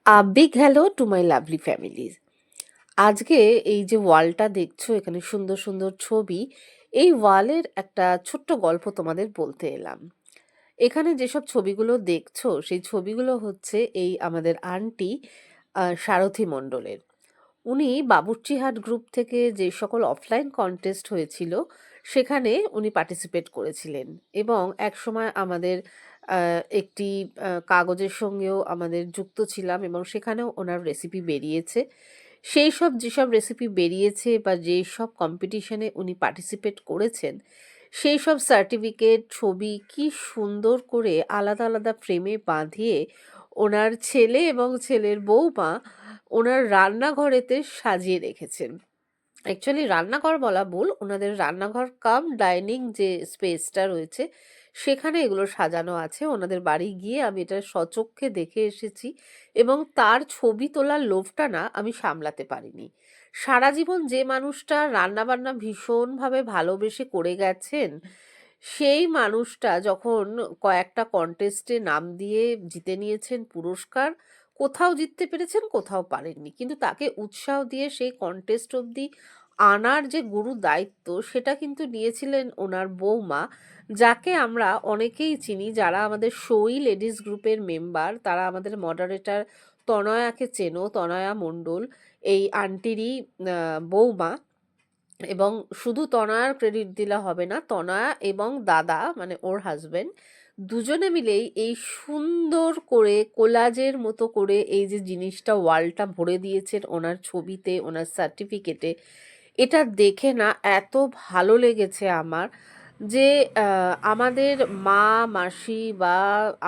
Big hello to my lovely family. আজকে এই যে ওয়ালটা দেখছো এখানে সুন্দর সুন্দর ছবি, এই ওয়ালের একটা ছোট্ট গল্প তোমাদের বলতে এলাম। এখানে যেসব ছবিগুলো দেখছো সেই ছবিগুলো হচ্ছে এই আমাদের আন্টি সারথি মণ্ডলের। উনি বাবুর্চিহাট গ্রুপ থেকে যে সকল অফলাইন কন্টেস্ট হয়েছিল সেখানে উনি পার্টিসিপেট করেছিলেন এবং একসময় আমাদের একটি কাগজের সঙ্গেও আমাদের যুক্ত ছিলাম এবং সেখানেও ওনার রেসিপি বেরিয়েছে। সেই সব যেসব রেসিপি বেরিয়েছে বা যেই সব কম্পিটিশনে উনি পার্টিসিপেট করেছেন সেই সব সার্টিফিকেট ছবি কি সুন্দর করে আলাদা আলাদা ফ্রেমে বাঁধিয়ে ওনার ছেলে এবং ছেলের বউমা ওনার রান্নাঘরেতে সাজিয়ে রেখেছেন। অ্যাকচুয়ালি রান্নাঘর বলা ভুল, ওনাদের রান্নাঘর কাম ডাইনিং যে স্পেসটা রয়েছে সেখানে এগুলো সাজানো আছে। ওনাদের বাড়ি গিয়ে আমি এটা সচক্ষে দেখে এসেছি এবং তার ছবি তোলার লোভটা না আমি সামলাতে পারিনি। সারা জীবন যে মানুষটা রান্নাবান্না ভীষণভাবে ভালোবেসে করে গেছেন, সেই মানুষটা যখন কয়েকটা কন্টেস্টে নাম দিয়ে জিতে নিয়েছেন পুরস্কার, কোথাও জিততে পেরেছেন কোথাও পারেননি, কিন্তু তাকে উৎসাহ দিয়ে সেই কন্টেস্ট অবধি আনার যে গুরু দায়িত্ব সেটা কিন্তু নিয়েছিলেন ওনার বৌমা, যাকে আমরা অনেকেই চিনি। যারা আমাদের সই লেডিস গ্রুপের মেম্বার তারা আমাদের মডারেটর তনয়াকে চেনো, তনয়া মণ্ডল এই আন্টিরই বৌমা। এবং শুধু তনয়ার ক্রেডিট দিলে হবে না, তনয়া এবং দাদা মানে ওর হাজবেন্ড দুজনে মিলেই এই সুন্দর করে কোলাজের মতো করে এই যে জিনিসটা ওয়ালটা ভরে দিয়েছেন ওনার ছবিতে ওনার সার্টিফিকেটে। এটা দেখে না এত ভালো লেগেছে আমার যে আমাদের মা মাসি বা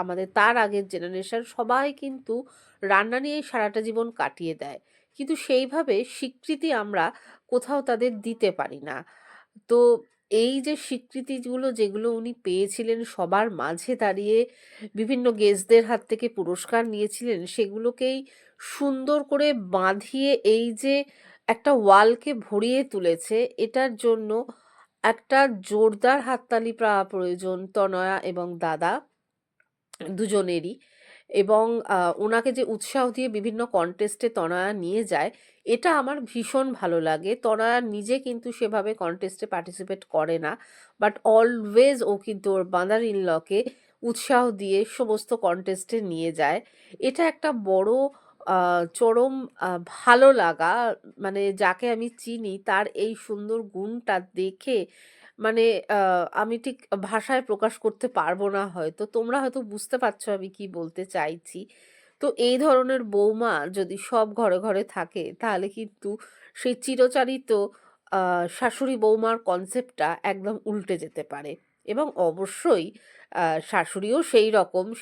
আমাদের তার আগের জেনারেশন সবাই কিন্তু রান্না নিয়েই সারাটা জীবন কাটিয়ে দেয়, কিন্তু সেইভাবে স্বীকৃতি আমরা কোথাও তাদের দিতে পারি না। তো এই যে স্বীকৃতিগুলো যেগুলো উনি পেয়েছিলেন সবার মাঝে দাঁড়িয়ে বিভিন্ন গেস্টদের হাত থেকে পুরস্কার নিয়েছিলেন, সেগুলোকেই সুন্দর করে বাঁধিয়ে এই যে একটা ওয়ালকে ভরিয়ে তুলেছে, এটার জন্য একটা জোরদার হাততালি পাওয়া প্রয়োজন তনয়া এবং দাদা দুজনেরই। এবং ওনাকে যে উৎসাহ দিয়ে বিভিন্ন কন্টেস্টে তনয়া নিয়ে যায়, এটা আমার ভীষণ ভালো লাগে। তনয়া নিজে কিন্তু সেভাবে কন্টেস্টে পার্টিসিপেট করে না, বাট অলওয়েজ ও কিন্তু ওর মাদার ইন লকে উৎসাহ দিয়ে সমস্ত কন্টেস্টে নিয়ে যায়। এটা একটা বড় চরম ভালো লাগা। মানে যাকে আমি চিনি তার এই সুন্দর গুণটা দেখে মানে আমি ঠিক ভাষায় প্রকাশ করতে পারবো না হয়তো। তোমরা হয়তো বুঝতে পারছো আমি কি বলতে চাইছি। তো এই ধরনের বৌমা যদি সব ঘরে ঘরে থাকে তাহলে কিন্তু সেই চিরচারিত আ শাশুড়ি বৌমার কনসেপ্টটা একদম উল্টে যেতে পারে। এবং অবশ্যই শাশুড়িও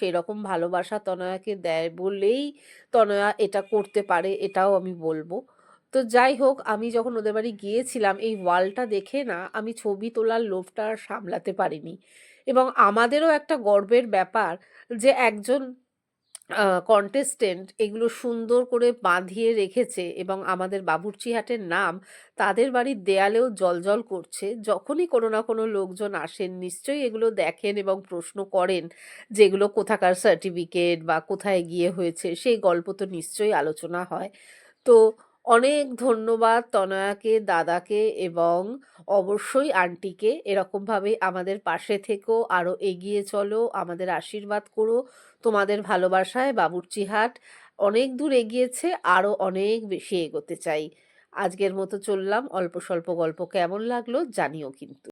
সেইরকম ভালোবাসা তনয়াকে দেয় বলেই তনয়া এটা করতে পারে, এটাও আমি বলব। তো যাই হোক, আমি যখন ওদের বাড়ি গিয়েছিলাম এই ওয়ালটা দেখে না আমি ছবি তোলার লোভটা আর সামলাতে পারিনি। এবং আমাদেরও একটা গর্বের ব্যাপার যে একজন কন্টেস্টেন্ট এগুলো সুন্দর করে বাঁধিয়ে রেখেছে এবং আমাদের বাবুর্চিহাটের নাম তাদের বাড়ির দেয়ালেও জ্বলজ্বল করছে। যখনই কোনো না কোনো লোকজন আসেন নিশ্চয়ই এগুলো দেখেন এবং প্রশ্ন করেন যে এগুলো কোথাকার সার্টিফিকেট বা কোথায় গিয়ে হয়েছে, সেই গল্প তো নিশ্চয়ই আলোচনা হয়। তো অনেক ধন্যবাদ তনয়াকে, দাদাকে এবং অবশ্যই আন্টিকে। এরকমভাবে আমাদের পাশে থেকো, আরও এগিয়ে চলো, আমাদের আশীর্বাদ করো। তোমাদের ভালোবাসায় বাবুর্চিহাট অনেক দূর এগিয়েছে, আরও অনেক বেশি এগোতে চাই। আজকের মতো চললাম। অল্প স্বল্প গল্প কেমন লাগলো জানিও কিন্তু।